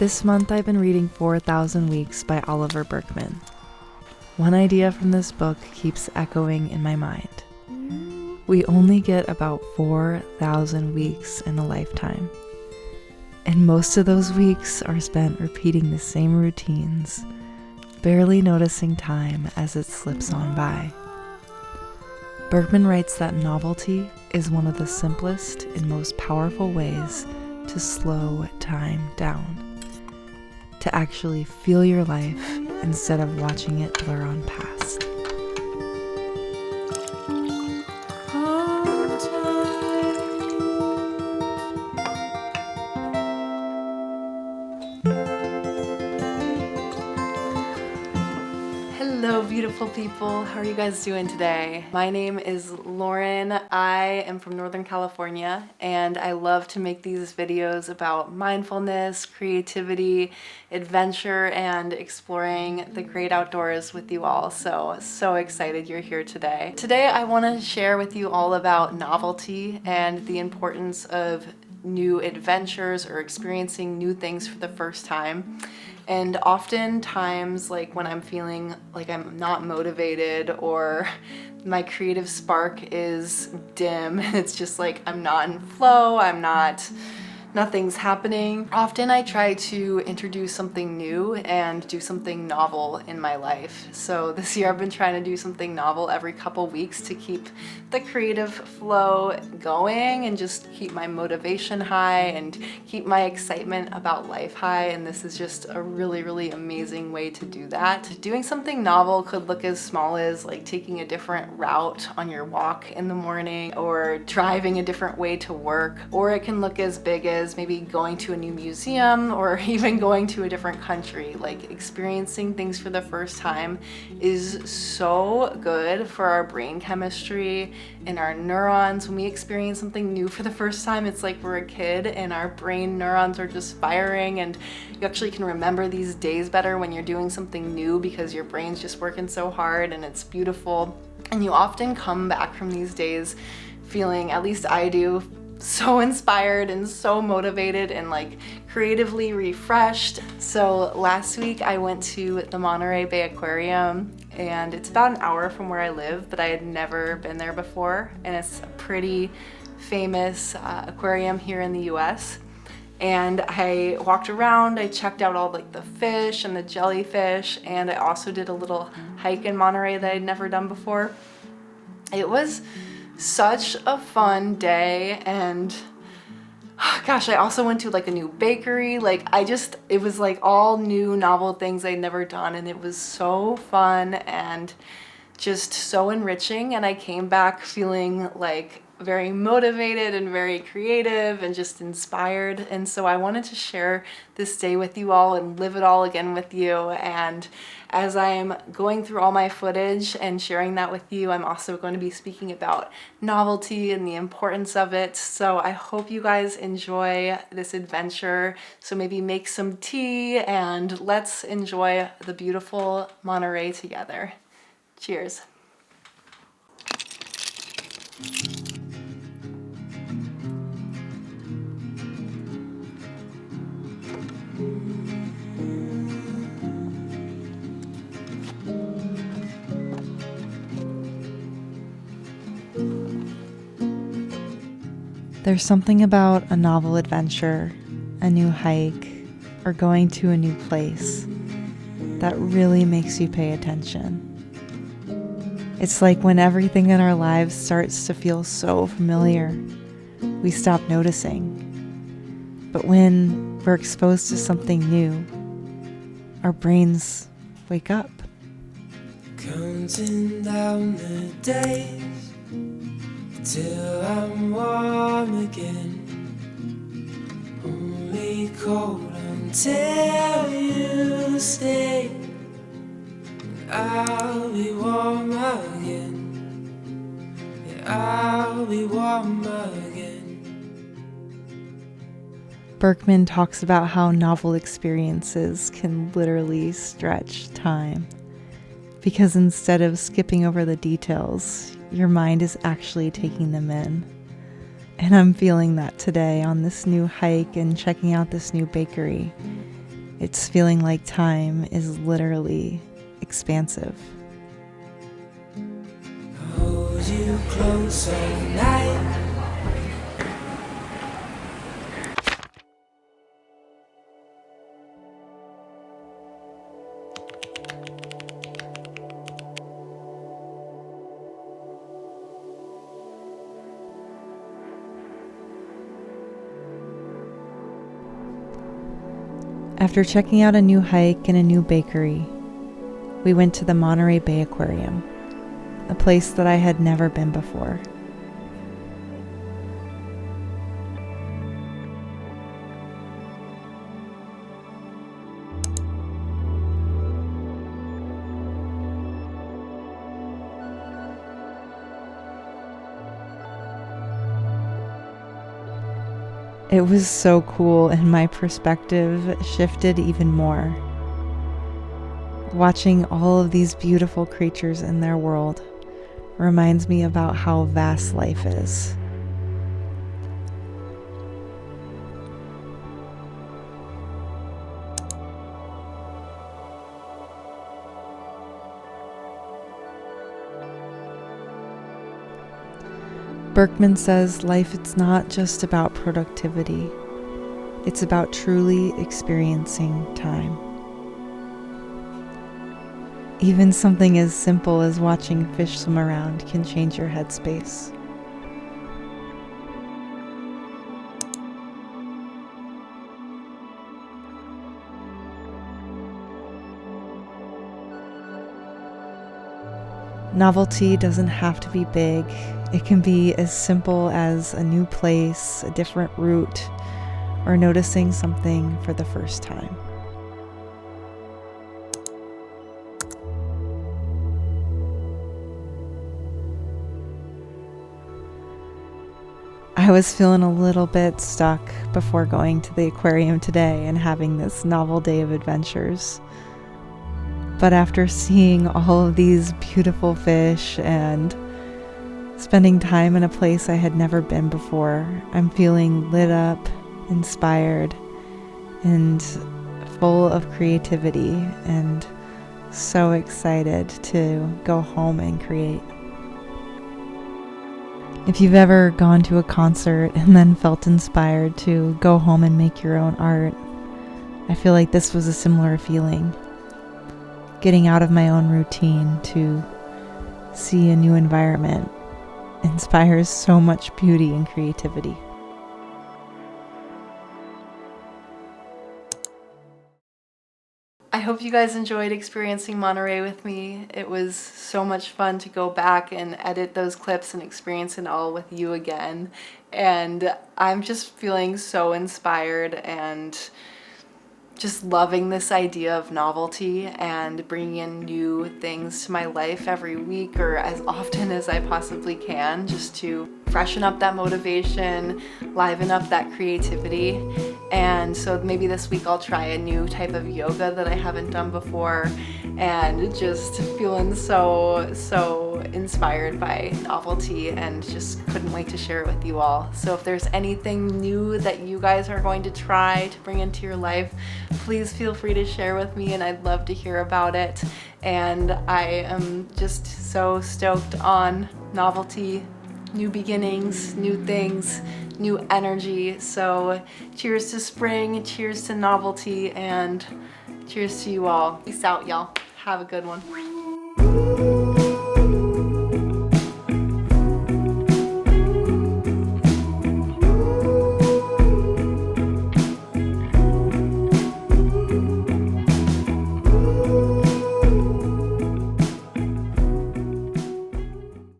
This month I've been reading 4,000 Weeks by Oliver Burkeman. One idea from this book keeps echoing in my mind. We only get about 4,000 weeks in a lifetime. And most of those weeks are spent repeating the same routines, barely noticing time as it slips on by. Burkeman writes that novelty is one of the simplest and most powerful ways to slow time down, to actually feel your life instead of watching it blur on past. Hello, beautiful people. How are you guys doing today? My name is Lauren. I am from Northern California, and I love to make these videos about mindfulness, creativity, adventure, and exploring the great outdoors with you all. So excited you're here today. Today, I want to share with you all about novelty and the importance of new adventures or experiencing new things for the first time. And oftentimes, like when I'm feeling like I'm not motivated or my creative spark is dim, it's just like I'm not in flow, nothing's happening. Often I try to introduce something new and do something novel in my life. So this year I've been trying to do something novel every couple weeks to keep the creative flow going and just keep my motivation high and keep my excitement about life high. And this is just a really, really amazing way to do that. Doing something novel could look as small as like taking a different route on your walk in the morning or driving a different way to work, or it can look as big as maybe going to a new museum or even going to a different country. Like experiencing things for the first time is so good for our brain chemistry and our neurons. When we experience something new for the first time, it's like we're a kid and our brain neurons are just firing, and you actually can remember these days better when you're doing something new because your brain's just working so hard, and it's beautiful. And you often come back from these days feeling, at least I do, so inspired and so motivated and like creatively refreshed. So last week I went to the Monterey Bay Aquarium, and it's about an hour from where I live, but I had never been there before, and it's a pretty famous aquarium here in the US. And I walked around, I checked out all like the fish and the jellyfish, and I also did a little hike in Monterey that I'd never done before. It was such a fun day, and gosh, I also went to like a new bakery. It was like all new novel things I'd never done, and it was so fun and just so enriching. And I came back feeling like very motivated and very creative and just inspired. And so I wanted to share this day with you all and live it all again with you. And as I'm going through all my footage and sharing that with you, I'm also going to be speaking about novelty and the importance of it. So I hope you guys enjoy this adventure. So maybe make some tea and let's enjoy the beautiful Monterey together. Cheers. There's something about a novel adventure, a new hike, or going to a new place that really makes you pay attention. It's like when everything in our lives starts to feel so familiar, we stop noticing. But when we're exposed to something new, our brains wake up. Counting down the days till I'm warm again, only cold until you stay, and I'll be warm again, yeah, I'll be warm again. Burkeman talks about how novel experiences can literally stretch time, because instead of skipping over the details, your mind is actually taking them in. And I'm feeling that today on this new hike and checking out this new bakery. It's feeling like time is literally expansive. Hold you close all night. After checking out a new hike and a new bakery, we went to the Monterey Bay Aquarium, a place that I had never been before. It was so cool, and my perspective shifted even more. Watching all of these beautiful creatures in their world reminds me about how vast life is. Burkeman says life is not just about productivity. It's about truly experiencing time. Even something as simple as watching fish swim around can change your headspace. Novelty doesn't have to be big. It can be as simple as a new place, a different route, or noticing something for the first time. I was feeling a little bit stuck before going to the aquarium today and having this novel day of adventures. But after seeing all of these beautiful fish and spending time in a place I had never been before, I'm feeling lit up, inspired, and full of creativity, and so excited to go home and create. If you've ever gone to a concert and then felt inspired to go home and make your own art, I feel like this was a similar feeling. Getting out of my own routine to see a new environment inspires so much beauty and creativity. I hope you guys enjoyed experiencing Monterey with me. It was so much fun to go back and edit those clips and experience it all with you again. And I'm just feeling so inspired and just loving this idea of novelty and bringing in new things to my life every week or as often as I possibly can, just to freshen up that motivation, liven up that creativity. And so maybe this week I'll try a new type of yoga that I haven't done before, and just feeling so inspired by novelty and just couldn't wait to share it with you all. So if there's anything new that you guys are going to try to bring into your life, please feel free to share with me, and I'd love to hear about it. And I am just so stoked on novelty, new beginnings, new things, new energy. So cheers to spring, cheers to novelty, and cheers to you all. Peace out, y'all. Have a good one.